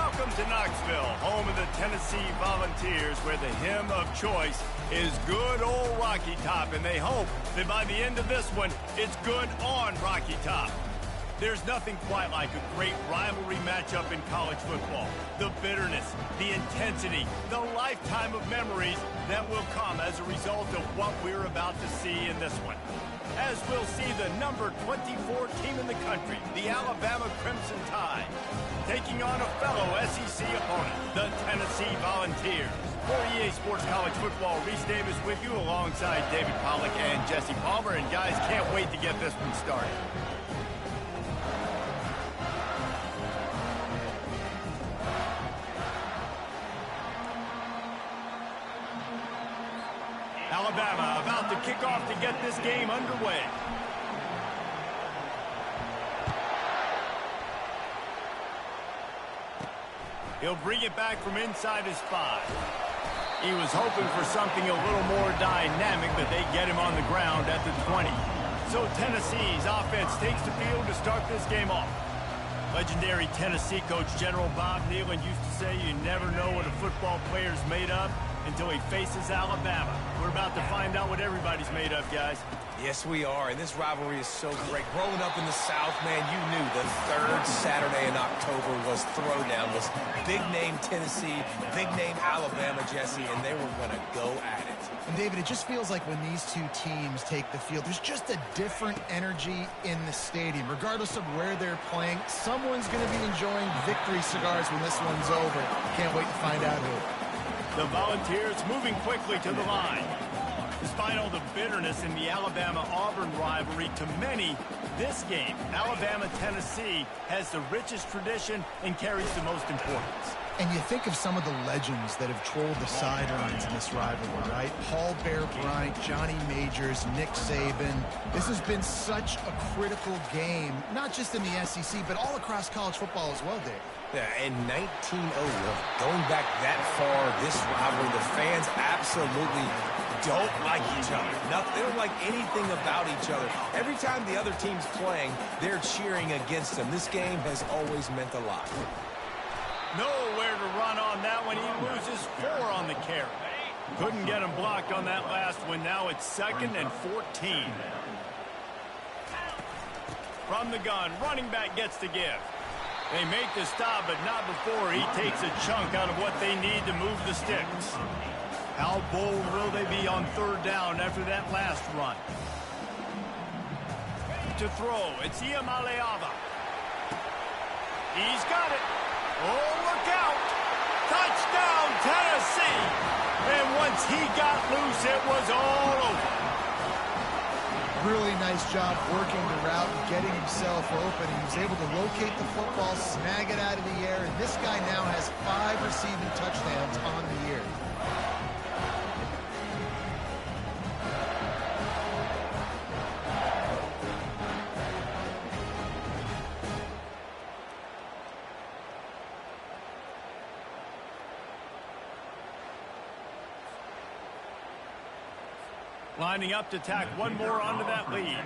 Welcome to Knoxville, home of the Tennessee Volunteers, where the hymn of choice is good old Rocky Top, and they hope that by the end of this one, it's good on Rocky Top. There's nothing quite like a great rivalry matchup in college football. The bitterness, the intensity, the lifetime of memories that will come as a result of what we're about to see in this one. As we'll see the number 24 team in the country, the Alabama Crimson Tide, taking on a fellow SEC opponent, the Tennessee Volunteers. For EA Sports College Football, Reese Davis with you alongside David Pollack and Jesse Palmer. And guys, can't wait to get this one started. Alabama about to kick off to get this game underway. He'll bring it back from inside his 5. He was hoping for something a little more dynamic, but they get him on the ground at the 20. So Tennessee's offense takes the field to start this game off. Legendary Tennessee coach General Bob Neyland used to say you never know what a football player's made of until he faces Alabama. We're about to find out what everybody's made of, guys. Yes, we are, and this rivalry is so great. Growing up in the South, man, you knew the third Saturday in October was Throwdown, was big-name Tennessee, big-name Alabama, Jesse, and they were going to go at it. And, David, it just feels like when these two teams take the field, there's just a different energy in the stadium. Regardless of where they're playing, someone's going to be enjoying victory cigars when this one's over. Can't wait to find out who. The Volunteers moving quickly to the line. Despite all the bitterness in the Alabama-Auburn rivalry, to many, this game, Alabama-Tennessee, has the richest tradition and carries the most importance. And you think of some of the legends that have trolled the sidelines in this rivalry, right? Paul Bear Bryant, Johnny Majors, Nick Saban. This has been such a critical game, not just in the SEC, but all across college football as well, Dave. Yeah, in 1901, going back that far, this rivalry, the fans absolutely don't like each other. They don't like anything about each other. Every time the other team's playing, they're cheering against them. This game has always meant a lot. Nowhere to run on that one. He loses 4 on the carry. Couldn't get him blocked on that last one. Now it's 2nd and 14. From the gun, running back gets the give. They make the stop, but not before he takes a chunk out of what they need to move the sticks. How bold will they be on 3rd down after that last run? To throw, it's Iamaleava. He's got it. Oh, look out. Touchdown, Tennessee. And once he got loose, it was all over. Really nice job working the route and getting himself open. He was able to locate the football, snag it out of the air, and this guy now has 5 receiving touchdowns on the year. Lining up to tack one more onto that lead.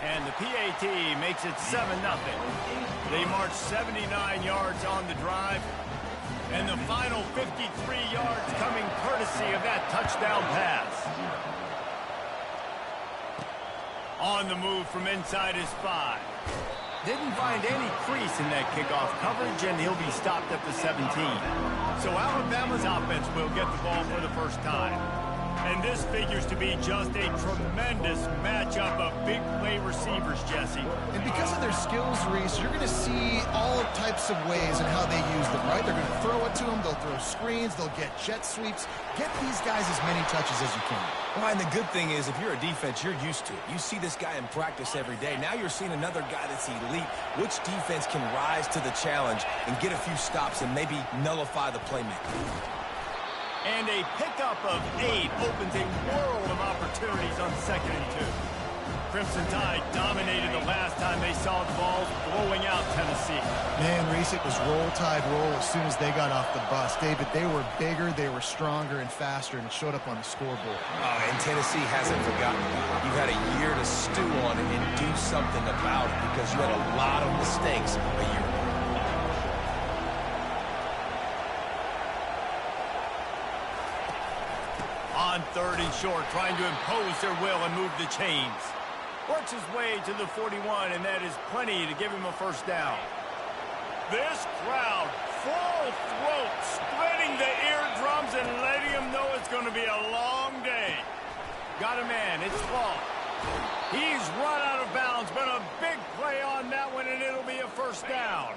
And the PAT makes it 7-0. They march 79 yards on the drive. And the final 53 yards coming courtesy of that touchdown pass. On the move from inside his 5. Didn't find any crease in that kickoff coverage, and he'll be stopped at the 17. So Alabama's offense will get the ball for the first time. And this figures to be just a tremendous matchup of big play receivers, Jesse. And because of their skills, Reese, you're going to see all types of ways in how they use them, right? They're going to throw it to them, they'll throw screens, they'll get jet sweeps. Get these guys as many touches as you can. Well, and the good thing is, if you're a defense, you're used to it. You see this guy in practice every day. Now you're seeing another guy that's elite. Which defense can rise to the challenge and get a few stops and maybe nullify the playmaker? And a pickup of 8 opens a world of opportunities on 2nd and 2. Crimson Tide dominated the last time they saw the balls blowing out Tennessee. Man, Reese, it was roll Tide roll as soon as they got off the bus. David, they were bigger, they were stronger and faster, and it showed up on the scoreboard. And Tennessee hasn't forgotten about it. You've had a year to stew on it and do something about it because you had a lot of mistakes a year ago. On 3rd and short, trying to impose their will and move the chains. Works his way to the 41, and that is plenty to give him a first down. This crowd, full throat, splitting the eardrums and letting him know it's going to be a long day. Got a man, it's Law. He's run out of bounds, but a big play on that one, and it'll be a first down.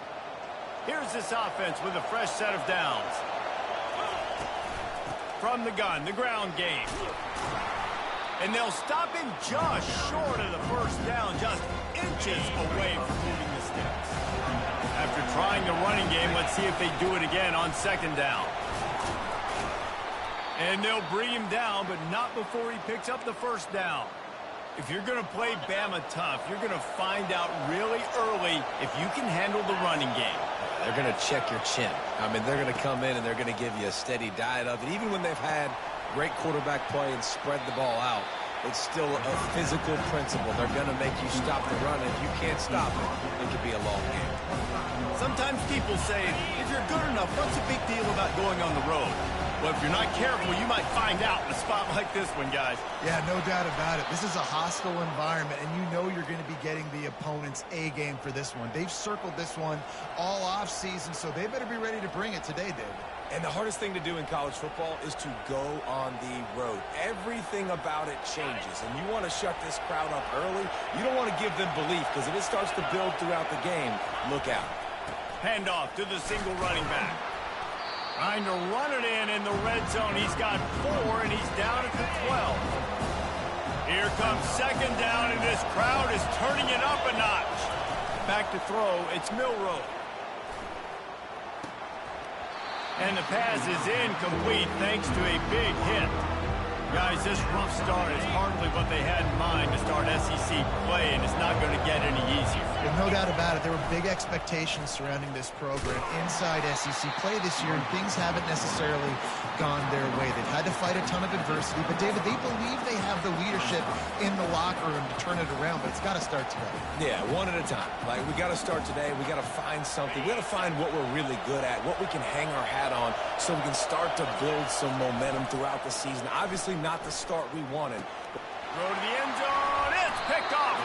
Here's this offense with a fresh set of downs. From the gun, the ground game. And they'll stop him just short of the first down, just inches away from moving the sticks. After trying the running game, let's see if they do it again on 2nd down. And they'll bring him down, but not before he picks up the first down. If you're going to play Bama tough, you're going to find out really early if you can handle the running game. They're going to check your chin. I mean, they're going to come in and they're going to give you a steady diet of it. Even when they've had great quarterback play and spread the ball out, it's still a physical principle. They're going to make you stop the run. If you can't stop it, it could be a long game. Sometimes people say, if you're good enough, what's the big deal about going on the road? Well, if you're not careful, you might find out in a spot like this one, guys. Yeah, no doubt about it. This is a hostile environment, and you know you're going to be getting the opponent's A game for this one. They've circled this one all offseason, so they better be ready to bring it today, David. And the hardest thing to do in college football is to go on the road. Everything about it changes, and you want to shut this crowd up early. You don't want to give them belief, because if it starts to build throughout the game, look out. Handoff to the single running back. Trying to run it in the red zone. He's got 4, and he's down at the 12. Here comes 2nd down, and this crowd is turning it up a notch. Back to throw, it's Milroe. And the pass is incomplete thanks to a big hit. Guys, this rough start is hardly what they had in mind to start SEC play, and it's not going to get any easier. There's no doubt about it. There were big expectations surrounding this program inside SEC play this year, and things haven't necessarily gone their way. They've had to fight a ton of adversity, but, David, they believe they have the leadership in the locker room to turn it around, but it's got to start today. Yeah, one at a time. Like, we got to start today. We got to find something. We got to find what we're really good at, what we can hang our hat on, so we can start to build some momentum throughout the season. Obviously, not the start we wanted. Throw to the end zone. It's picked off.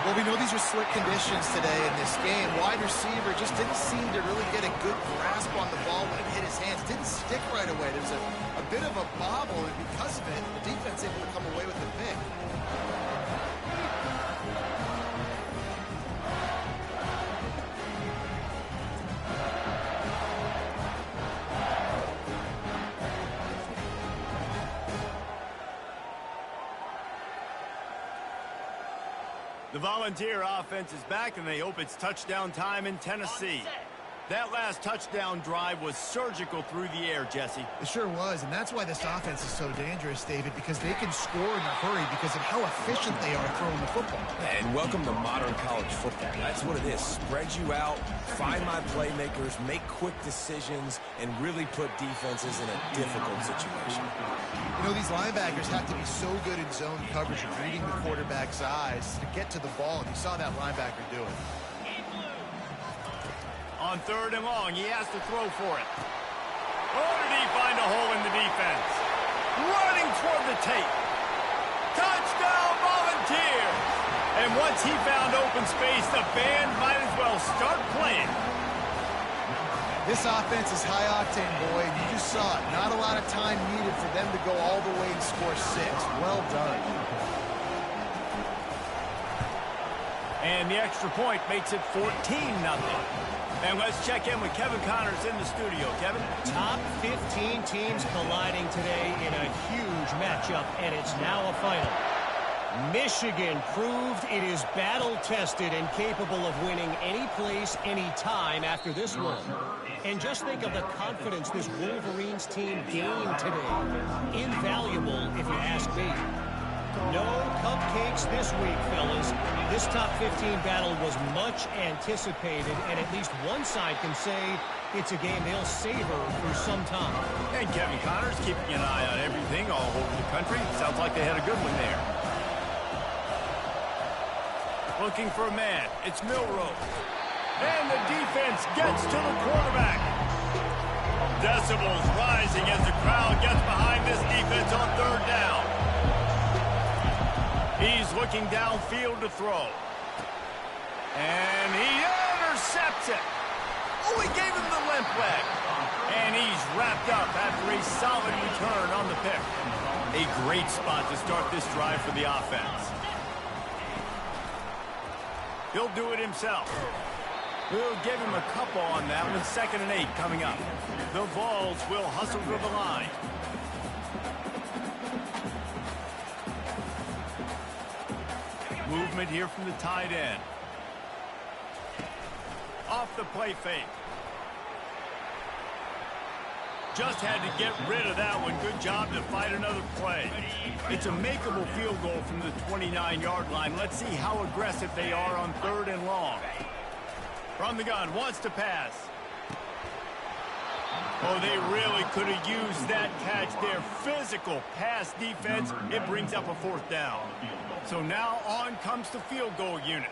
Well, we know these are slick conditions today in this game. Wide receiver just didn't seem to really get a good grasp on the ball when it hit his hands. Didn't stick right away. There's a bit of a bobble, and because of it, the defense able to come away with the pick. The Volunteer offense is back, and they hope it's touchdown time in Tennessee. That last touchdown drive was surgical through the air, Jesse. It sure was, and that's why this offense is so dangerous, David, because they can score in a hurry because of how efficient they are throwing the football. And welcome to modern college football. That's what it is. Spread you out, find my playmakers, make quick decisions, and really put defenses in a difficult situation. You know, these linebackers have to be so good in zone coverage and reading the quarterback's eyes to get to the ball, and you saw that linebacker do it. On 3rd and long, he has to throw for it. Oh, did he find a hole in the defense? Running toward the tape. Touchdown, Volunteers! And once he found open space, the band might as well start playing. This offense is high-octane, boy, and you just saw it. Not a lot of time needed for them to go all the way and score 6. Well done. And the extra point makes it 14-0. And let's check in with Kevin Connors in the studio. Kevin? Top 15 teams colliding today in a huge matchup, and it's now a final. Michigan proved it is battle-tested and capable of winning any place, any time after this one. And just think of the confidence this Wolverines team gained today. Invaluable, if you ask me. No cupcakes this week, fellas. This top 15 battle was much anticipated, and at least one side can say it's a game they'll savor for some time. And Kevin Connors keeping an eye on everything all over the country. Sounds like they had a good one there. Looking for a man. It's Milrose. And the defense gets to the quarterback. Decibels rising as the crowd gets behind this defense on third down. He's looking downfield to throw. And he intercepts it. Oh, he gave him the limp leg. And he's wrapped up after a solid return on the pick. A great spot to start this drive for the offense. He'll do it himself. We'll give him a couple on that one. 2nd and 8 coming up. The Vols will hustle to the line. Movement here from the tight end. Off the play fake. Just had to get rid of that one. Good job to fight another play. It's a makeable field goal from the 29-yard line. Let's see how aggressive they are on 3rd and long. From the gun, wants to pass. Oh, they really could have used that catch there. Physical pass defense. It brings up a 4th down. So now on comes the field goal unit.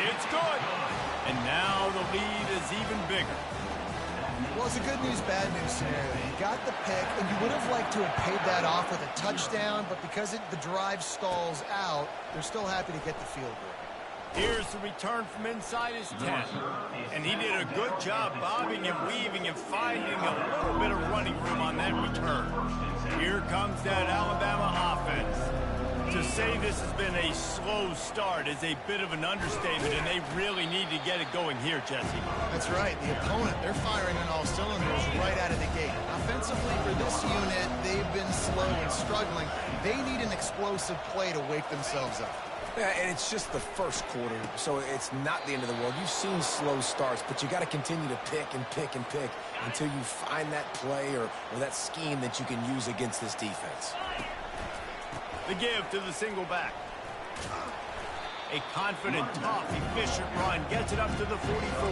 It's good. And now the lead is even bigger. Well, it's a good news, bad news scenario. You got the pick, and you would have liked to have paid that off with a touchdown, but because the drive stalls out, they're still happy to get the field goal. Here's the return from inside his 10. And he did a good job bobbing and weaving and finding a little bit of running room on that return. Here comes that Alabama offense. To say this has been a slow start is a bit of an understatement, and they really need to get it going here, Jesse. That's right. The opponent, they're firing on all cylinders right out of the gate. Offensively, for this unit, they've been slow and struggling. They need an explosive play to wake themselves up. Yeah, and it's just the first quarter, so it's not the end of the world. You've seen slow starts, but you got to continue to pick and pick and pick until you find that play or that scheme that you can use against this defense. The give to the single back. A confident, tough, efficient run gets it up to the 44.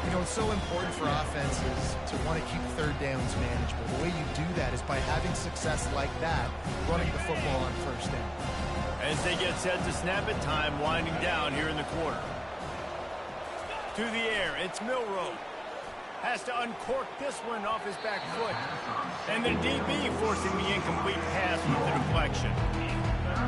You know, it's so important for offenses to want to keep 3rd downs manageable. The way you do that is by having success like that, running the football on 1st down. As they get set to snap it, time winding down here in the quarter. To the air, it's Milrose. Has to uncork this one off his back foot. And the DB forcing the incomplete pass with the deflection.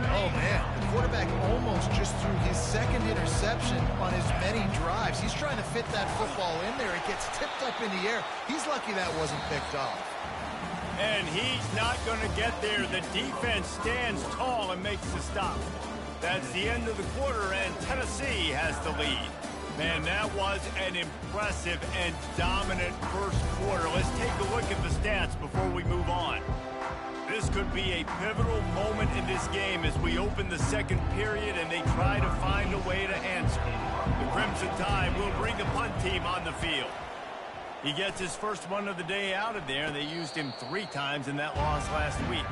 Oh, man. The quarterback almost just threw his 2nd interception on as many drives. He's trying to fit that football in there. It gets tipped up in the air. He's lucky that wasn't picked off. And he's not going to get there. The defense stands tall and makes the stop. That's the end of the quarter, and Tennessee has the lead. Man, that was an impressive and dominant first quarter. Let's take a look at the stats before we move on. This could be a pivotal moment in this game as we open the 2nd period and they try to find a way to answer. The Crimson Tide will bring the punt team on the field. He gets his first one of the day out of there. They used him 3 times in that loss last week.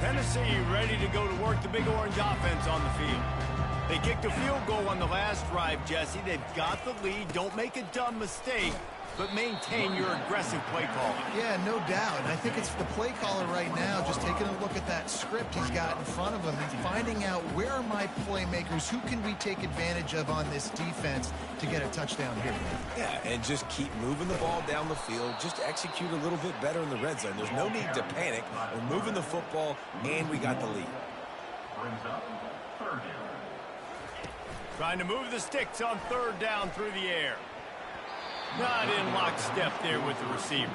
Tennessee ready to go to work the Big Orange offense on the field. They kicked a field goal on the last drive, Jesse. They've got the lead. Don't make a dumb mistake, but maintain your aggressive play calling. Yeah, no doubt. And I think it's the play caller right now just taking a look at that script he's got in front of him and finding out where are my playmakers, who can we take advantage of on this defense to get a touchdown here. Yeah, and just keep moving the ball down the field. Just execute a little bit better in the red zone. There's no need to panic. We're moving the football, and we got the lead. Trying to move the sticks on 3rd down through the air. Not in lockstep there with the receiver.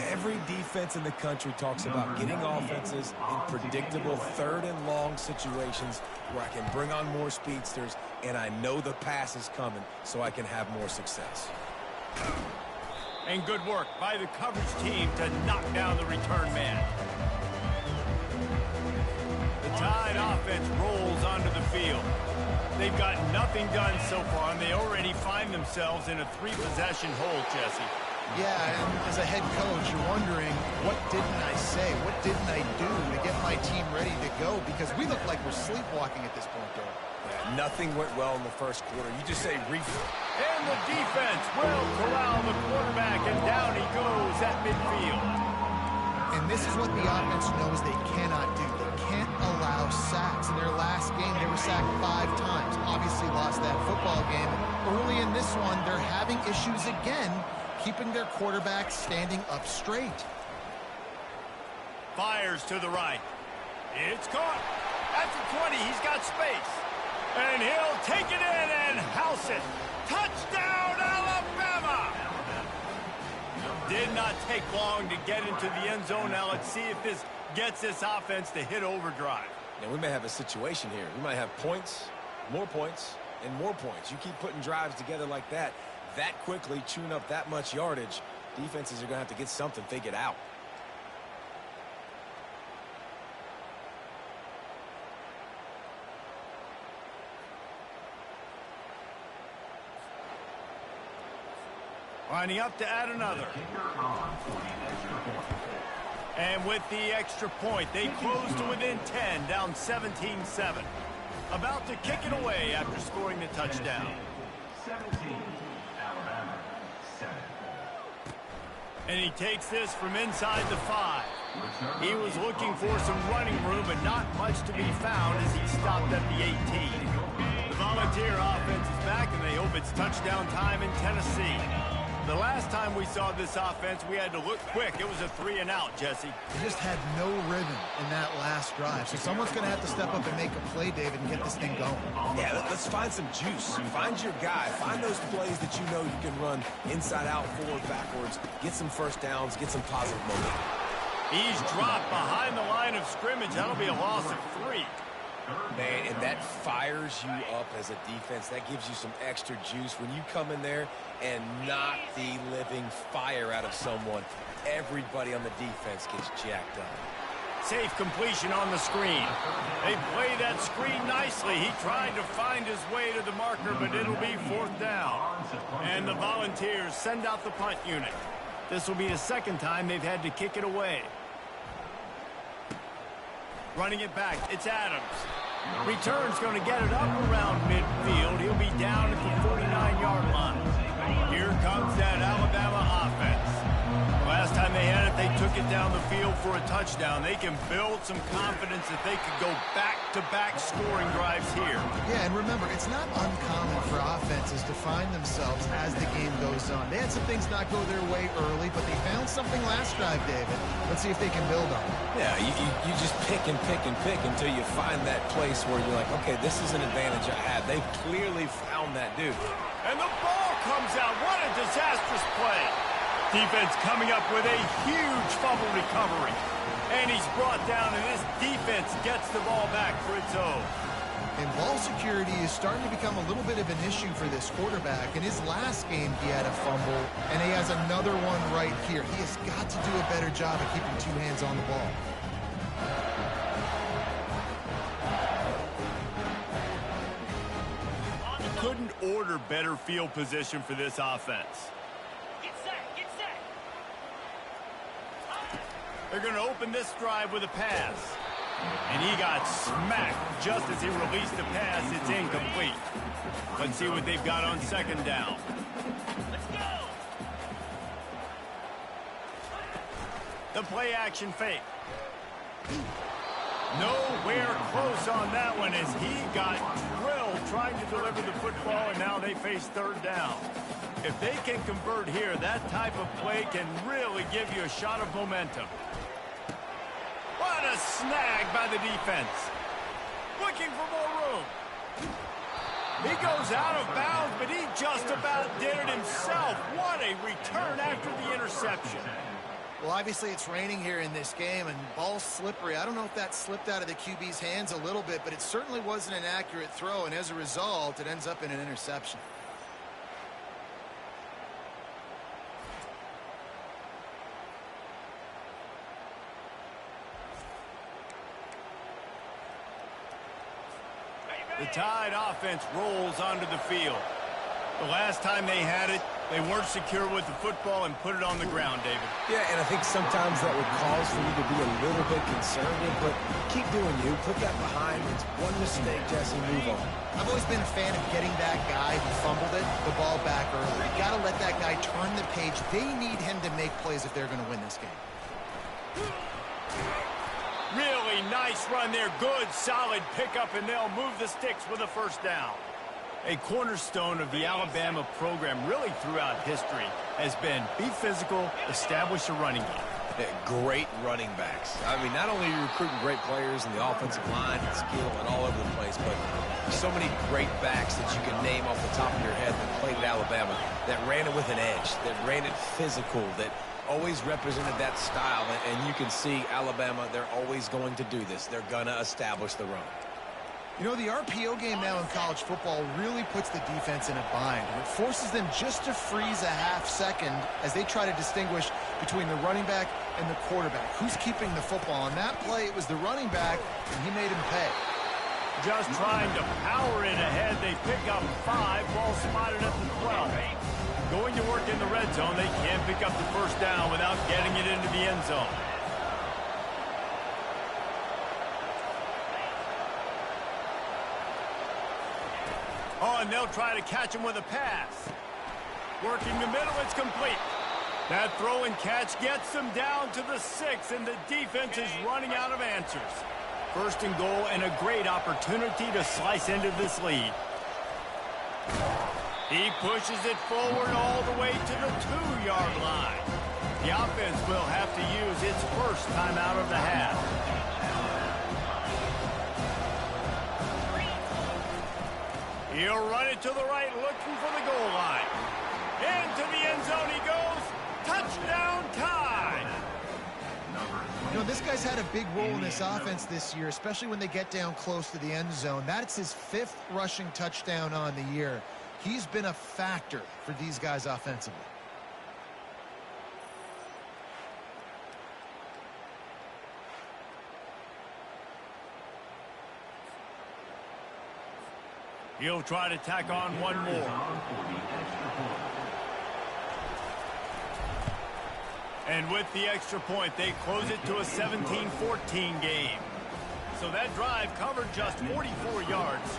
Every defense in the country talks about getting offenses in predictable 3rd and long situations where I can bring on more speedsters and I know the pass is coming so I can have more success. And good work by the coverage team to knock down the return man. The Tide offense rolls onto the field. They've got nothing done so far, and they already find themselves in a 3-possession hole, Jesse. Yeah, and as a head coach, you're wondering, what didn't I say? What didn't I do to get my team ready to go? Because we look like we're sleepwalking at this point, though. Yeah, nothing went well in the first quarter. You just say refill. And the defense will corral the quarterback, and down he goes at midfield. And this is what the offense knows they cannot do. They can't allow sacks. In their last game, they were sacked 5 times. Obviously lost that football game. Early in this one, they're having issues again, keeping their quarterback standing up straight. Fires to the right. It's caught. At the 20, he's got space. And he'll take it in and house it. Touchdown, Alabama! Did not take long to get into the end zone. Now let's see if this gets this offense to hit overdrive. Now we may have a situation here. We might have points, and more points. You keep putting drives together like that quickly, chewing up that much yardage, defenses are going to have to get something figured out. Lining up to add another. And with the extra point, they close to within 10, down 17-7. About to kick it away after scoring the touchdown. 17, Alabama, 7. And he takes this from inside the 5. He was looking for some running room, but not much to be found as he stopped at the 18. The Volunteer offense is back, and they hope it's touchdown time in Tennessee. The last time we saw this offense, we had to look quick. It was a 3-and-out, Jesse. They just had no rhythm in that last drive. So someone's going to have to step up and make a play, David, and get this thing going. Yeah, let's find some juice. Find your guy. Find those plays that you know you can run inside out, forward, backwards. Get some first downs. Get some positive momentum. He's dropped behind the line of scrimmage. That'll be a loss of 3. Man, and that fires you up as a defense. That gives you some extra juice. When you come in there and knock the living fire out of someone, everybody on the defense gets jacked up. Safe completion on the screen. They play that screen nicely. He tried to find his way to the marker, but it'll be 4th down. And the Volunteers send out the punt unit. This will be the second time they've had to kick it away. Running it back, it's Adams. Return's going to get it up around midfield. He'll be down at the 49-yard line. Here comes that Alabama offense. Last time they had it, they took it down the field for a touchdown. They can build some confidence that they could go back-to-back scoring drives here. Yeah, and remember, it's not uncommon for offenses to find themselves as the game goes on. They had some things not go their way early, but they found something last drive, David. Let's see if they can build on it. Yeah, you just pick and pick and pick until you find that place where you're like, okay, this is an advantage I have. They've clearly found that dude. And the ball comes out. What a disastrous play. Defense coming up with a huge fumble recovery. And he's brought down, and this defense gets the ball back for its own. And ball security is starting to become a little bit of an issue for this quarterback. In his last game, he had a fumble, and he has another one right here. He has got to do a better job of keeping 2 hands on the ball. You couldn't order better field position for this offense. Get set, get set. They're going to open this drive with a pass. And he got smacked just as he released the pass. It's incomplete. Let's see what they've got on 2nd down. Let's go. The play action fake. Nowhere close on that one as he got drilled trying to deliver the football, and now they face 3rd down. If they can convert here, that type of play can really give you a shot of momentum. What a snag by the defense. Looking for more room. He goes out of bounds, but he just about did it himself. What a return after the interception. Well, obviously it's raining here in this game, and ball's slippery. I don't know if that slipped out of the QB's hands a little bit, but it certainly wasn't an accurate throw, and as a result, it ends up in an interception. The Tide offense rolls onto the field. The last time they had it, They weren't secure with the football and put it on the ground, David. Yeah, and I think sometimes that would cause for you to be a little bit conservative, but keep doing you. Put that behind. It's one mistake, Jesse. Move on. I've always been a fan of getting that guy who fumbled it, the ball back early. You got to let that guy turn the page. They need him to make plays if they're going to win this game. Really nice run there. Good, solid pickup, and they'll move the sticks with a first down. A cornerstone of the Alabama program really throughout history has been be physical, establish a running game. Great running backs. I mean, not only are you recruiting great players in the offensive line and skill and all over the place, but so many great backs that you can name off the top of your head that played at Alabama, that ran it with an edge, that ran it physical, that always represented that style. And you can see Alabama, they're always going to do this. They're going to establish the run. You know, the RPO game now in college football really puts the defense in a bind. It forces them just to freeze a half second as they try to distinguish between the running back and the quarterback. Who's keeping the football? On that play, it was the running back, and he made him pay. Just trying to power it ahead. They pick up 5, ball spotted at the 12. Going to work in the red zone, they can't pick up the first down without getting it into the end zone. Oh, and they'll try to catch him with a pass. Working the middle, it's complete. That throw and catch gets them down to the 6, and the defense is running out of answers. First and goal, and a great opportunity to slice into this lead. He pushes it forward all the way to the 2-yard line. The offense will have to use its first time out of the half. He'll run it to the right, looking for the goal line. Into the end zone he goes. Touchdown time! You know, this guy's had a big role in this offense this year, especially when they get down close to the end zone. That's his 5th rushing touchdown on the year. He's been a factor for these guys offensively. He'll try to tack on one more. And with the extra point, they close it to a 17-14 game. So that drive covered just 44 yards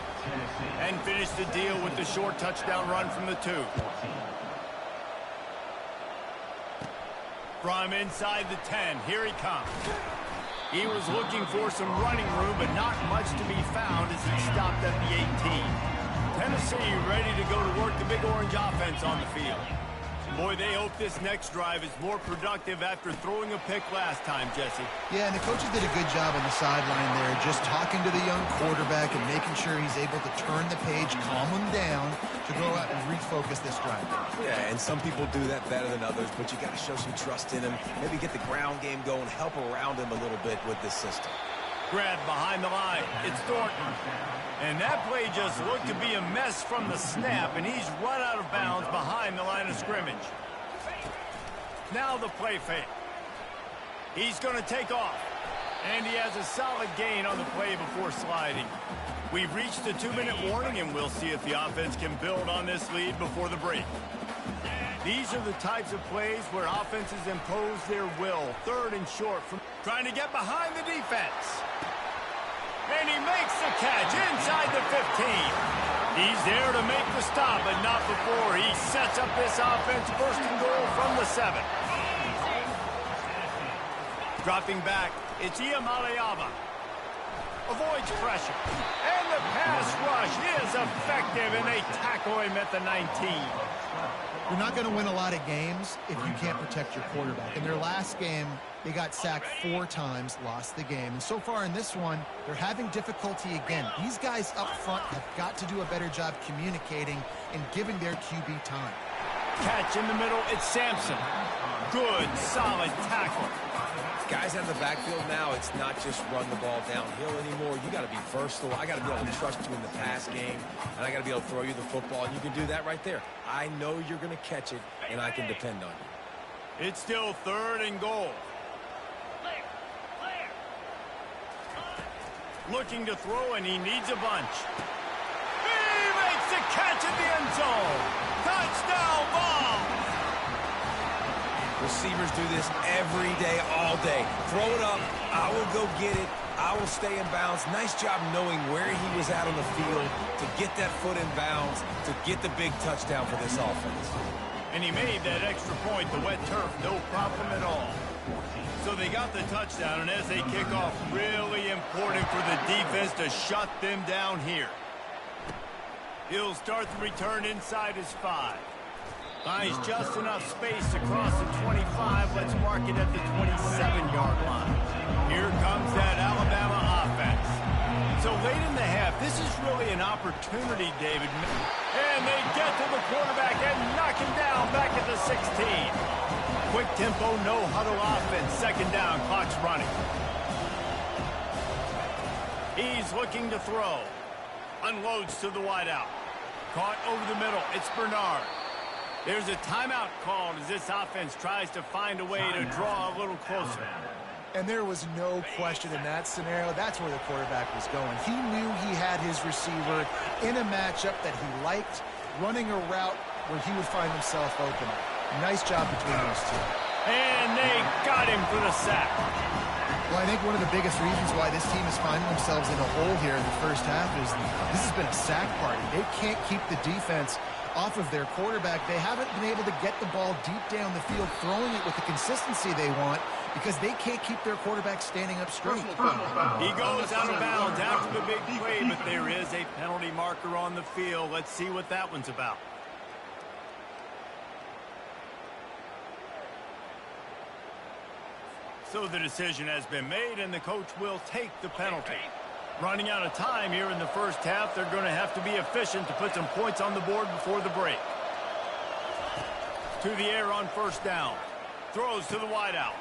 and finished the deal with the short touchdown run from the 2. From inside the 10, here he comes. He was looking for some running room, but not much to be found as he stopped at the 18. Tennessee ready to go to work the Big Orange offense on the field. Boy, they hope this next drive is more productive after throwing a pick last time, Jesse. Yeah, and the coaches did a good job on the sideline there, just talking to the young quarterback and making sure he's able to turn the page, calm him down to go out and refocus this drive. Yeah, and some people do that better than others, but you got to show some trust in him. Maybe get the ground game going, help around him a little bit with this system. Grabbed behind the line. It's Thornton. And that play just looked to be a mess from the snap, and he's run out of bounds behind the line of scrimmage. Now the play fake. He's going to take off. And he has a solid gain on the play before sliding. We've reached the 2-minute warning, and we'll see if the offense can build on this lead before the break. These are the types of plays where offenses impose their will. 3rd and short from trying to get behind the defense. And he makes the catch inside the 15. He's there to make the stop, but not before he sets up this offense. First and goal from the 7. Dropping back, it's Iamaleava. Avoids pressure. And the pass rush is effective, and they tackle him at the 19. You're not going to win a lot of games if you can't protect your quarterback. In their last game, they got sacked 4 times, lost the game. And so far in this one, they're having difficulty again. These guys up front have got to do a better job communicating and giving their QB time. Catch in the middle, it's Sampson. Good, solid tackle. Guys out of the backfield now, it's not just run the ball downhill anymore. You got to be versatile. I got to be able to trust you in the pass game, and I got to be able to throw you the football, and you can do that right there. I know you're going to catch it, and I can depend on you. It's still 3rd and goal. Looking to throw, and he needs a bunch. He makes a catch in the end zone. Touchdown ball. Receivers do this every day, all day. Throw it up. I will go get it. I will stay in bounds. Nice job knowing where he was at on the field to get that foot in bounds, to get the big touchdown for this offense. And he made that extra point, the wet turf, no problem at all. So they got the touchdown, and as they kick off, really important for the defense to shut them down here. He'll start the return inside his 5. Finds just enough space to cross the 25. Let's mark it at the 27-yard line. Here comes that Alabama offense. So late in the half, this is really an opportunity, David. And they get to the quarterback and knock him down back at the 16. Quick tempo, no huddle offense. Second down, clock's running. He's looking to throw. Unloads to the wideout. Caught over the middle. It's Bernard. There's a timeout called as this offense tries to find a way to draw a little closer. And there was no question in that scenario. That's where the quarterback was going. He knew he had his receiver in a matchup that he liked, running a route where he would find himself open. Nice job between those two. And they got him for the sack. Well, I think one of the biggest reasons why this team is finding themselves in a hole here in the first half is this has been a sack party. They can't keep the defense off of their quarterback. They haven't been able to get the ball deep down the field, throwing it with the consistency they want, because they can't keep their quarterback standing up straight. He goes out of bounds after the big play, but there is a penalty marker on the field. Let's see what that one's about. So the decision has been made, and the coach will take the penalty. Running out of time here in the first half, they're going to have to be efficient to put some points on the board before the break. To the air on first down. Throws to the wideout.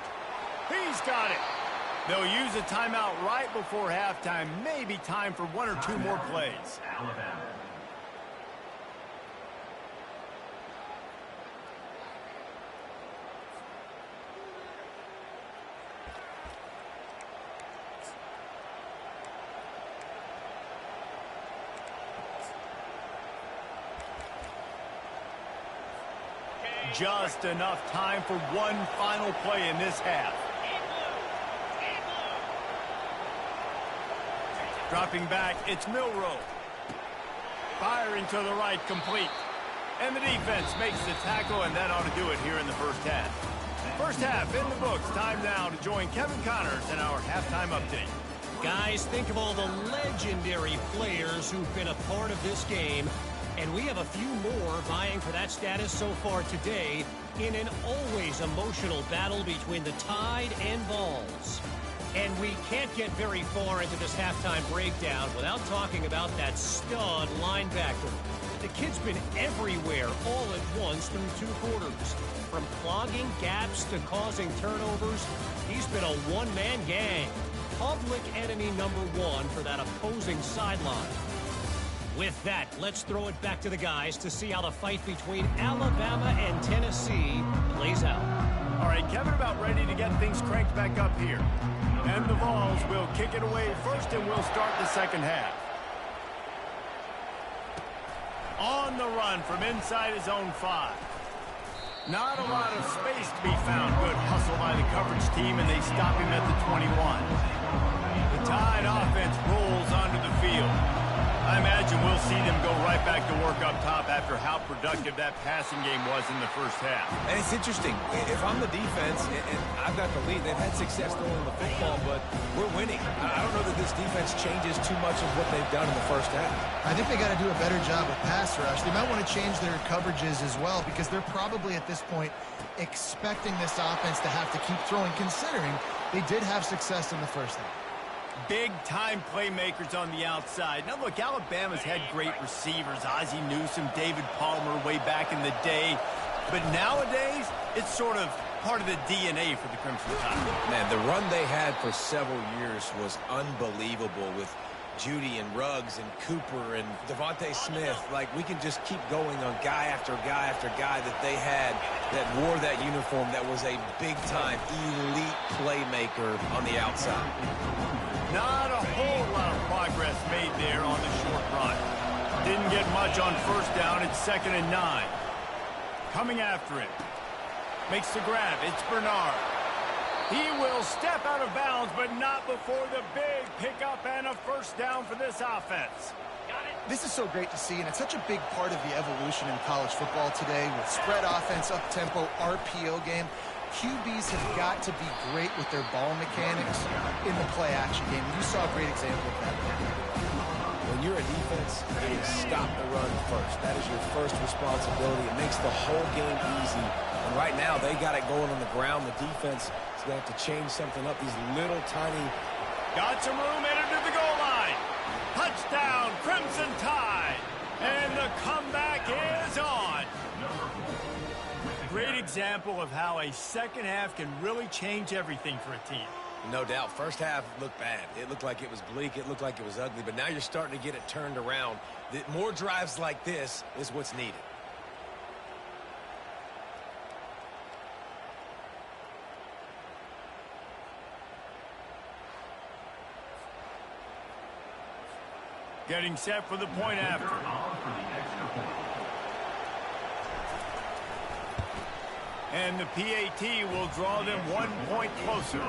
He's got it. They'll use a timeout right before halftime. Maybe time for one or two more plays. Alabama. Just enough time for one final play in this half. Dropping back, it's Milroe. Firing to the right, complete. And the defense makes the tackle, and that ought to do it here in the first half. First half in the books. Time now to join Kevin Connors in our halftime update. Guys, think of all the legendary players who've been a part of this game. And we have a few more vying for that status so far today in an always emotional battle between the Tide and Vols. And we can't get very far into this halftime breakdown without talking about that stud linebacker. The kid's been everywhere all at once through 2 quarters. From clogging gaps to causing turnovers, he's been a one-man gang. Public enemy number 1 for that opposing sideline. With that, let's throw it back to the guys to see how the fight between Alabama and Tennessee plays out. All right, Kevin, about ready to get things cranked back up here. And the Vols will kick it away first, and we'll start the second half. On the run from inside his own 5. Not a lot of space to be found. Good hustle by the coverage team, and they stop him at the 21. The Tide offense rolls onto the field. I imagine we'll see them go right back to work up top after how productive that passing game was in the first half. And it's interesting. If I'm the defense and I've got the lead, they've had success throwing the football, but we're winning. I don't know that this defense changes too much of what they've done in the first half. I think they got to do a better job with pass rush. They might want to change their coverages as well, because they're probably at this point expecting this offense to have to keep throwing, considering they did have success in the first half. Big-time playmakers on the outside. Now, look, Alabama's had great receivers. Ozzie Newsome, David Palmer way back in the day. But nowadays, it's sort of part of the DNA for the Crimson Tide. Man, the run they had for several years was unbelievable with Judy and Ruggs and Cooper and Devontae Smith. Like, we can just keep going on guy after guy after guy that they had that wore that uniform that was a big-time elite playmaker on the outside. Not a whole lot of progress made there on the short run. Didn't get much on first down. It's 2nd and 9. Coming after it. Makes the grab. It's Bernard. He will step out of bounds, but not before the big pickup and a first down for this offense. This is so great to see, and it's such a big part of the evolution in college football today with spread offense, up-tempo, RPO game. QBs have got to be great with their ball mechanics in the play-action game. You saw a great example of that. When you're a defense, it is stop the run first. That is your first responsibility. It makes the whole game easy. And right now, they got it going on the ground. The defense is going to have to change something up. These little tiny... Got some room, headed to the goal line. Touchdown, Crimson Tide. And the comeback is on. Great example of how a second half can really change everything for a team. No doubt. First half looked bad. It looked like it was bleak. It looked like it was ugly. But now you're starting to get it turned around. More drives like this is what's needed. Getting set for the point after. And the PAT will draw them 1 point closer.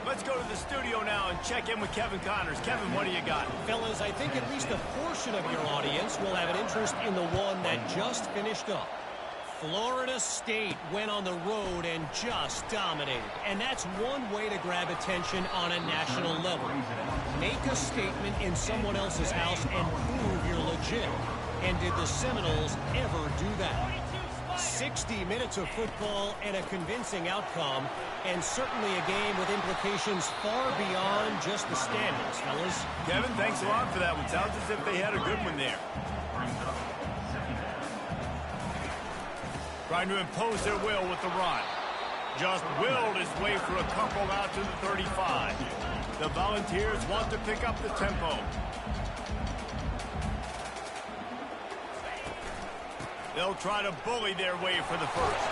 Let's go to the studio now and check in with Kevin Connors. Kevin, what do you got? Fellas, I think at least a portion of your audience will have an interest in the one that just finished up. Florida State went on the road and just dominated. And that's one way to grab attention on a national level. Make a statement in someone else's house and prove you're legit. And did the Seminoles ever do that? 60 minutes of football and a convincing outcome, and certainly a game with implications far beyond just the standings, fellas. Kevin, thanks a lot for that one. Sounds as if they had a good one there. Trying to impose their will with the run. Just willed his way for a couple out to the 35. The Volunteers want to pick up the tempo. They'll try to bully their way for the first.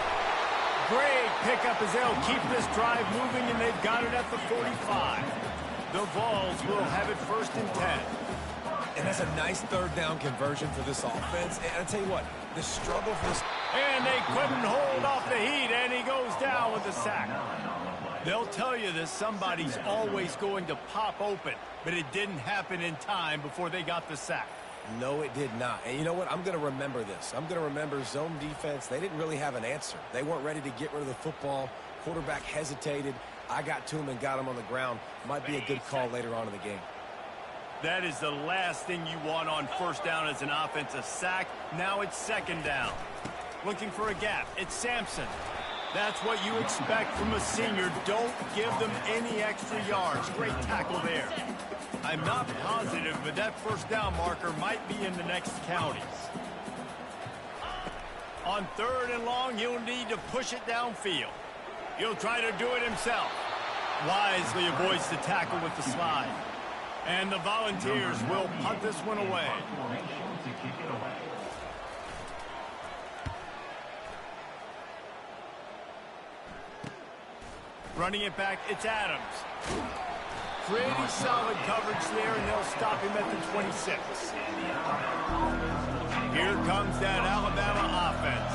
Great pickup as they'll keep this drive moving, and they've got it at the 45. The Vols will have it 1st and 10. And that's a nice third down conversion for this offense. And I'll tell you what, the struggle for this... And they couldn't hold off the heat, and he goes down with the sack. They'll tell you this, somebody's always going to pop open, but it didn't happen in time before they got the sack. No, it did not. And you know what? I'm going to remember this. I'm going to remember zone defense. They didn't really have an answer. They weren't ready to get rid of the football. Quarterback hesitated. I got to him and got him on the ground. Might be a good call later on in the game. That is the last thing you want on first down as an offensive sack. Now it's 2nd down. Looking for a gap. It's Sampson. That's what you expect from a senior. Don't give them any extra yards. Great tackle there. I'm not positive, but that first down marker might be in the next counties. On 3rd and long, he'll need to push it downfield. He'll try to do it himself. Wisely avoids the tackle with the slide. And the Volunteers will punt this one away. Running it back, it's Adams. Pretty solid coverage there, and they'll stop him at the 26. Here comes that Alabama offense.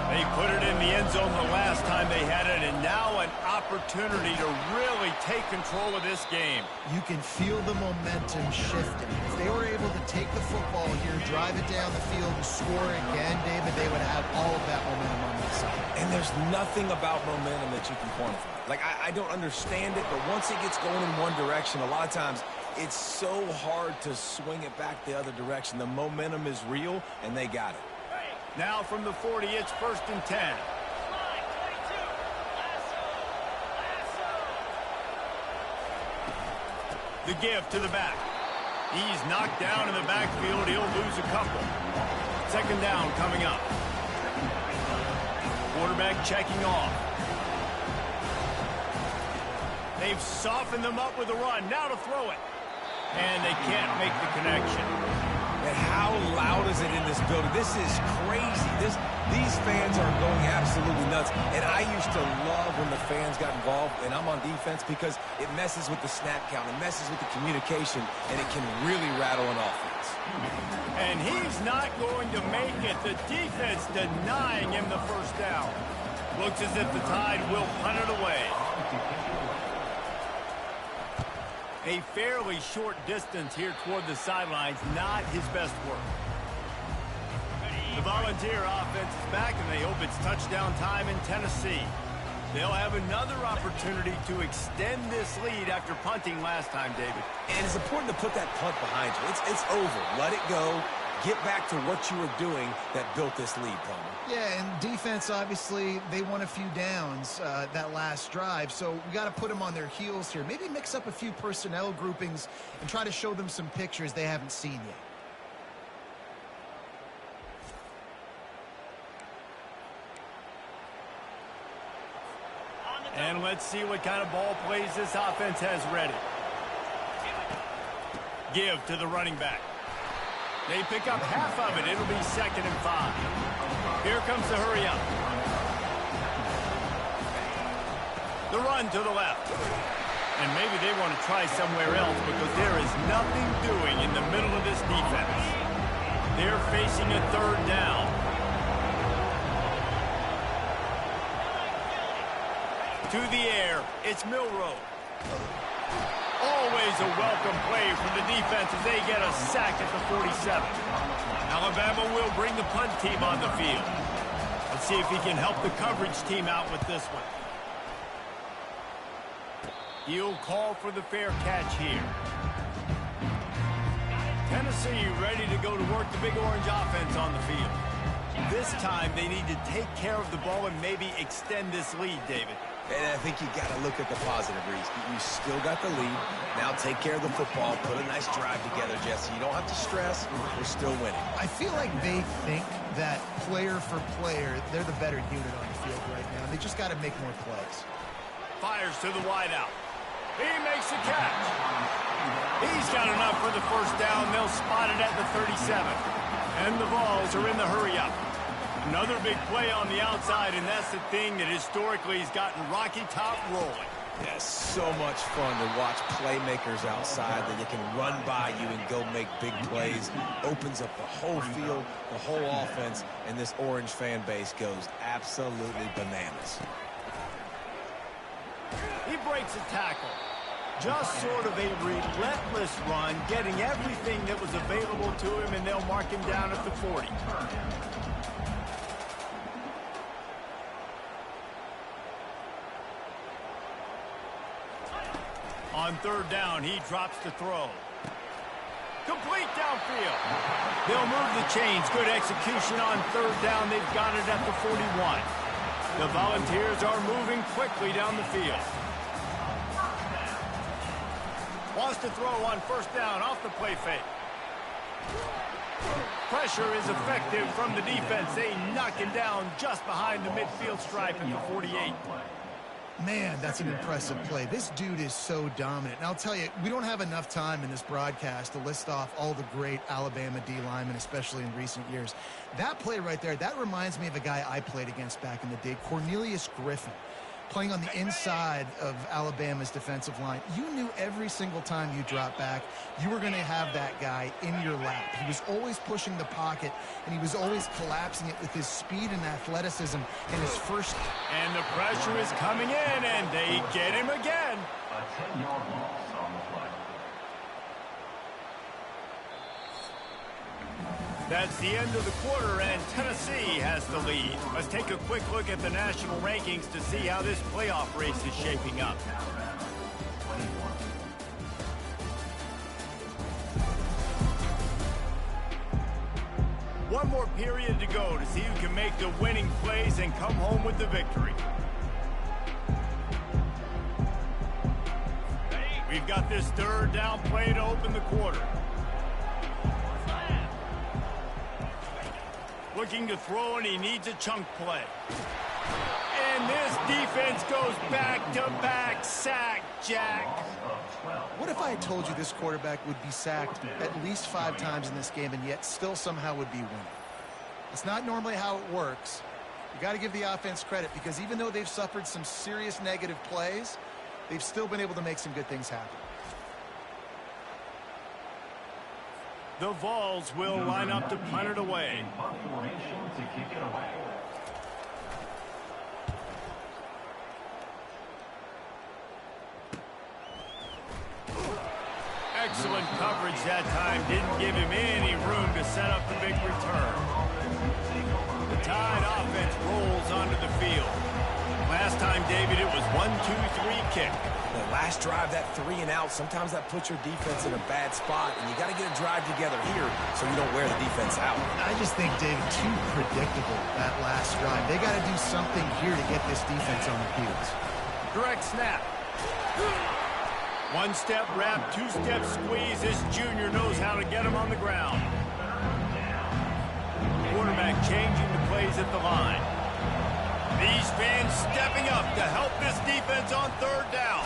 They put it in the end zone the last time they had it, and now an opportunity to really take control of this game. You can feel the momentum shifting. If they were able to take the football here, drive it down the field, and score again, David, they would have all of that momentum on their side. And there's nothing about momentum that you can quantify. Like, I don't understand it, but once it gets going in one direction, a lot of times it's so hard to swing it back the other direction. The momentum is real, and they got it. Now from the 40, it's 1st and 10. The give to the back. He's knocked down in the backfield. He'll lose a couple. 2nd down coming up. Quarterback checking off. They've softened them up with a run. Now to throw it. And they can't make the connection. And how loud is it in this building? This is crazy. These fans are going absolutely nuts. And I used to love when the fans got involved, and I'm on defense, because it messes with the snap count. It messes with the communication, and it can really rattle an offense. And he's not going to make it. The defense denying him the first down. Looks as if the Tide will punt it away. A fairly short distance here toward the sidelines, not his best work. The Volunteer offense is back, and they hope it's touchdown time in Tennessee. They'll have another opportunity to extend this lead after punting last time, David. And it's important to put that punt behind you. It's over. Let it go. Get back to what you were doing that built this lead, Palmer. Yeah, and defense, obviously, they won a few downs that last drive, so we got to put them on their heels here. Maybe mix up a few personnel groupings and try to show them some pictures they haven't seen yet. And let's see what kind of ball plays this offense has ready. Give to the running back. They pick up half of it. It'll be 2nd and 5. Here comes the hurry up. The run to the left. And maybe they want to try somewhere else because there is nothing doing in the middle of this defense. They're facing a 3rd down. To the air, it's Milroe. Always a welcome play from the defense as they get a sack at the 47. Alabama will bring the punt team on the field. Let's see if he can help the coverage team out with this one. He'll call for the fair catch here. Tennessee ready to go to work the Big Orange offense on the field. This time they need to take care of the ball and maybe extend this lead, David. And I think you got to look at the positive, Reese. You still got the lead. Now take care of the football. Put a nice drive together, Jesse. You don't have to stress. We're still winning. I feel like they think that player for player, they're the better unit on the field right now. They just got to make more plays. Fires to the wideout. He makes the catch. He's got enough for the first down. They'll spot it at the 37. And the Vols are in the hurry-up. Another big play on the outside, and that's the thing that historically has gotten Rocky Top rolling. Yeah, so much fun to watch playmakers outside that they can run by you and go make big plays. Opens up the whole field, the whole offense, and this Orange fan base goes absolutely bananas. He breaks a tackle. Just sort of a relentless run, getting everything that was available to him, and they'll mark him down at the 40. On 3rd down, he drops the throw. Complete downfield. They'll move the chains. Good execution on 3rd down. They've got it at the 41. The Volunteers are moving quickly down the field. Wants to throw on 1st down off the play fake. Pressure is effective from the defense. They knock him down just behind the midfield stripe at the 48. Man, that's an impressive play. This dude is so dominant. And I'll tell you, we don't have enough time in this broadcast to list off all the great Alabama D linemen, especially in recent years. That play right there, that reminds me of a guy I played against back in the day, Cornelius Griffin, playing on the inside of Alabama's defensive line. You knew every single time you dropped back, you were going to have that guy in your lap. He was always pushing the pocket, and he was always collapsing it with his speed and athleticism in his first. And the pressure is coming in, and they get him again. A 10-yard loss on the play. That's the end of the quarter, and Tennessee has the lead. Let's take a quick look at the national rankings to see how this playoff race is shaping up. One more period to go to see who can make the winning plays and come home with the victory. We've got this 3rd down play to open the quarter. Looking to throw, and he needs a chunk play. And this defense goes back-to-back sack, Jack. What if I had told you this quarterback would be sacked at least 5 times in this game and yet still somehow would be winning? It's not normally how it works. You got to give the offense credit because even though they've suffered some serious negative plays, they've still been able to make some good things happen. The Vols will line up to punt it away. Punt formation to kick it away. Excellent coverage that time. Didn't give him any room to set up the big return. The Tide offense rolls onto the field. Last time, David, it was 1-2-3 kick. The last drive, that 3 and out, sometimes that puts your defense in a bad spot, and you got to get a drive together here so you don't wear the defense out. I just think, David, too predictable, that last drive. They got to do something here to get this defense on their heels. Direct snap. One-step wrap, two-step squeeze. This junior knows how to get him on the ground. Quarterback changing the plays at the line. These fans stepping up to help this defense on third down.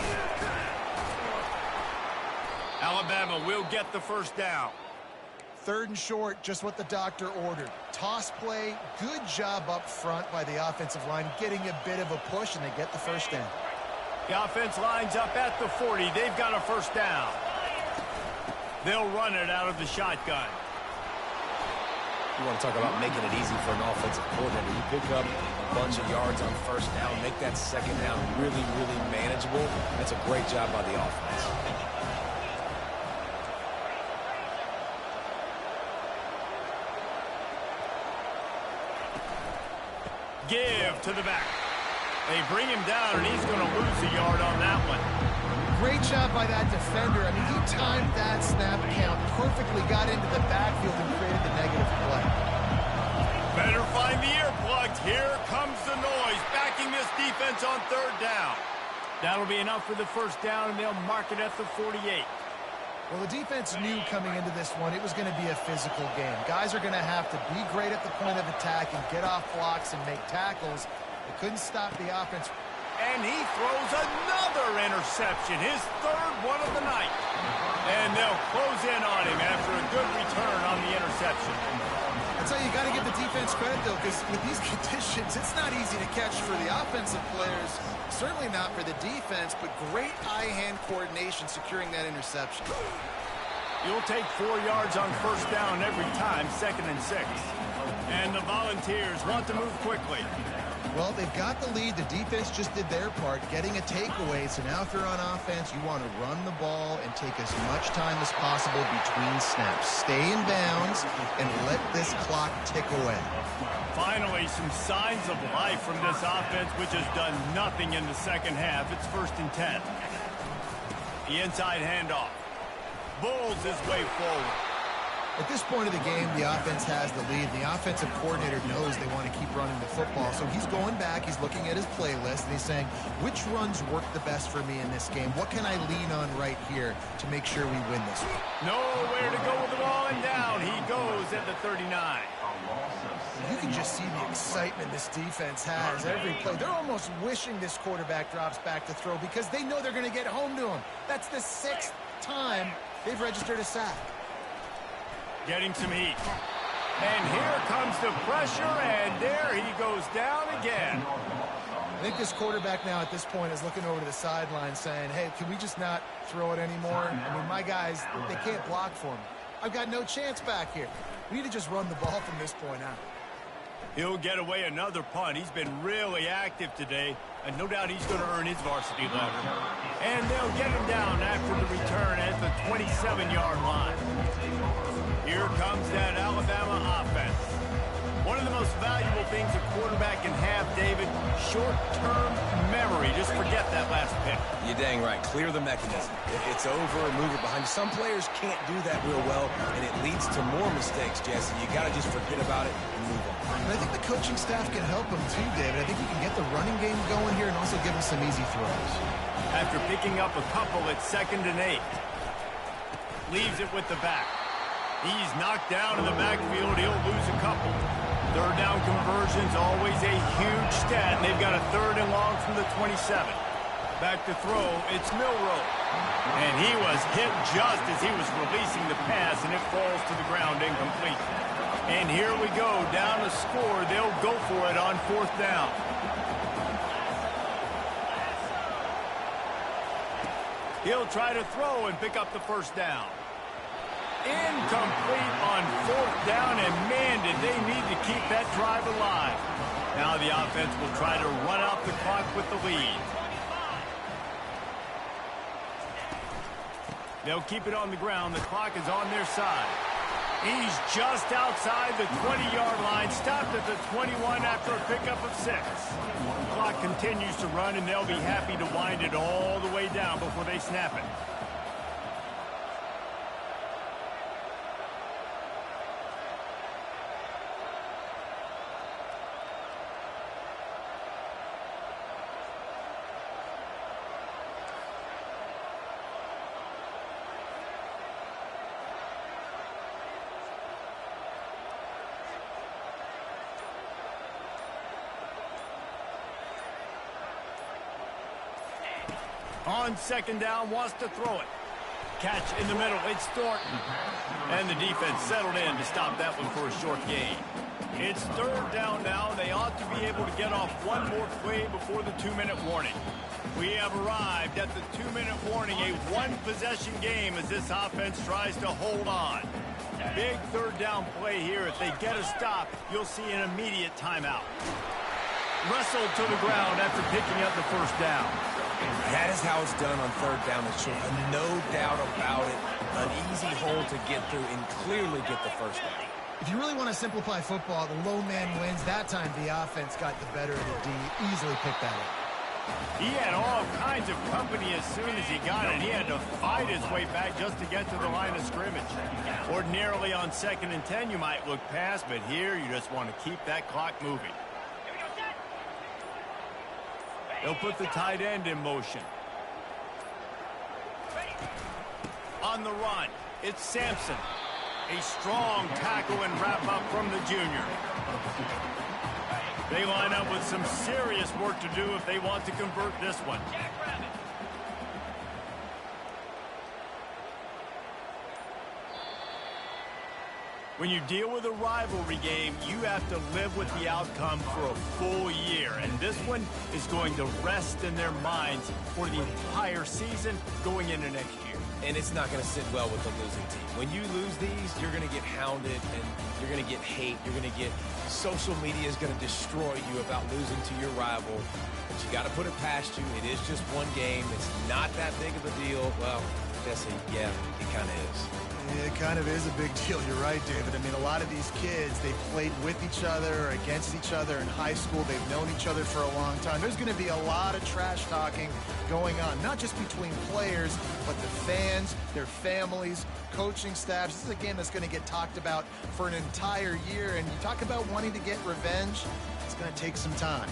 Alabama will get the first down. 3rd and short, just what the doctor ordered. Toss play, good job up front by the offensive line, getting a bit of a push, and they get the first down. The offense lines up at the 40. They've got a first down. They'll run it out of the shotgun. You want to talk about making it easy for an offensive coordinator. You pick up a bunch of yards on first down, make that second down really, really manageable. That's a great job by the offense. Give to the back. They bring him down, and he's going to lose a yard on that one. Great job by that defender. I mean, he timed that snap count perfectly, got into the backfield and created the negative play. Better find the earplugs. Here comes the noise, backing this defense on third down. That'll be enough for the first down, and they'll mark it at the 48. Well, the defense knew coming into this one it was going to be a physical game. Guys are going to have to be great at the point of attack and get off blocks and make tackles. They couldn't stop the offense. And he throws another interception, his 3rd one of the night. And they'll close in on him after a good return on the interception. That's how you got to give the defense credit, though, because with these conditions, it's not easy to catch for the offensive players. Certainly not for the defense, but great eye-hand coordination securing that interception. You'll take 4 yards on first down every time, 2nd and 6. And the Volunteers want to move quickly. Well, they've got the lead. The defense just did their part, getting a takeaway. So now if you're on offense, you want to run the ball and take as much time as possible between snaps. Stay in bounds and let this clock tick away. Finally, some signs of life from this offense, which has done nothing in the second half. It's 1st and 10. The inside handoff. Bulls his way forward. At this point of the game, the offense has the lead. The offensive coordinator knows they want to keep running the football. So he's going back, he's looking at his playlist, and he's saying, which runs work the best for me in this game? What can I lean on right here to make sure we win this one? Nowhere to go with the ball, and down he goes at the 39. You can just see the excitement this defense has every play. They're almost wishing this quarterback drops back to throw because they know they're going to get home to him. That's the 6th time they've registered a sack. Getting some heat. And here comes the pressure, and there he goes down again. I think this quarterback now at this point is looking over to the sideline saying, hey, can we just not throw it anymore? I mean, my guys, they can't block for me. I've got no chance back here. We need to just run the ball from this point out. He'll get away another punt. He's been really active today, and no doubt he's going to earn his varsity letter. And they'll get him down after the return at the 27-yard line. Here comes that Alabama offense. One of the most valuable things a quarterback can have, David, short-term memory. Just forget that last pick. You're dang right. Clear the mechanism. If it's over, move it behind you. Some players can't do that real well, and it leads to more mistakes, Jesse. You got to just forget about it and move on. And I think the coaching staff can help him too, David. I think you can get the running game going here and also give him some easy throws. After picking up a couple at 2nd and 8. Leaves it with the back. He's knocked down in the backfield. He'll lose a couple. 3rd down conversion's always a huge stat. And they've got a 3rd and long from the 27. Back to throw, it's Milroe. And he was hit just as he was releasing the pass, and it falls to the ground incomplete. And here we go, down to score. They'll go for it on 4th down. He'll try to throw and pick up the first down. Incomplete on 4th down, and man, did they need to keep that drive alive. Now the offense will try to run out the clock with the lead. They'll keep it on the ground. The clock is on their side. He's just outside the 20-yard line, stopped at the 21 after a pickup of 6. The clock continues to run, and they'll be happy to wind it all the way down before they snap it. On 2nd down, wants to throw it. Catch in the middle, it's Thornton. And the defense settled in to stop that one for a short gain. It's 3rd down now. They ought to be able to get off one more play before the 2-minute warning. We have arrived at the 2-minute warning, a one-possession game as this offense tries to hold on. Big 3rd down play here. If they get a stop, you'll see an immediate timeout. Wrestled to the ground after picking up the 1st down. That is how it's done on 3rd down and short. No doubt about it. An easy hole to get through and clearly get the 1st down. If you really want to simplify football, the low man wins. That time the offense got the better of the D. Easily picked that up. He had all kinds of company as soon as he got it. He had to fight his way back just to get to the line of scrimmage. Ordinarily on 2nd and 10 you might look past, but here you just want to keep that clock moving. They'll put the tight end in motion. On the run, it's Sampson. A strong tackle and wrap-up from the junior. They line up with some serious work to do if they want to convert this one. When you deal with a rivalry game, you have to live with the outcome for a full year. And this one is going to rest in their minds for the entire season going into next year. And it's not going to sit well with the losing team. When you lose these, you're going to get hounded and you're going to get hate. You're going to get social media is going to destroy you about losing to your rival. But you got to put it past you. It is just one game. It's not that big of a deal. Well, Jesse, yeah, it kind of is. It kind of is a big deal. You're right, David. I mean, a lot of these kids, they played with each other, against each other in high school. They've known each other for a long time. There's going to be a lot of trash talking going on, not just between players, but the fans, their families, coaching staffs. This is a game that's going to get talked about for an entire year. And you talk about wanting to get revenge, it's going to take some time.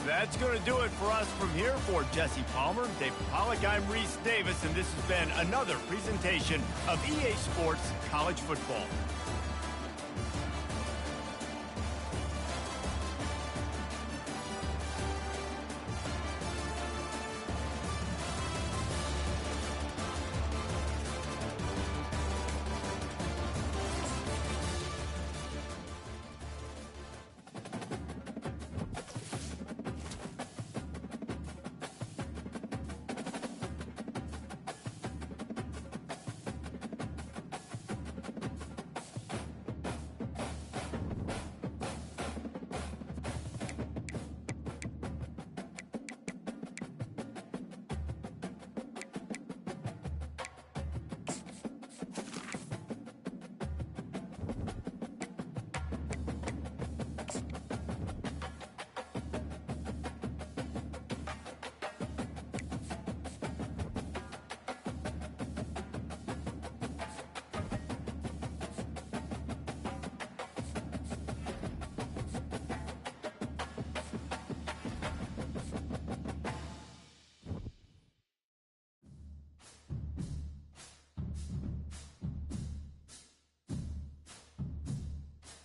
That's going to do it for us from here. For Jesse Palmer, David Pollack, I'm Reese Davis, and this has been another presentation of EA Sports College Football.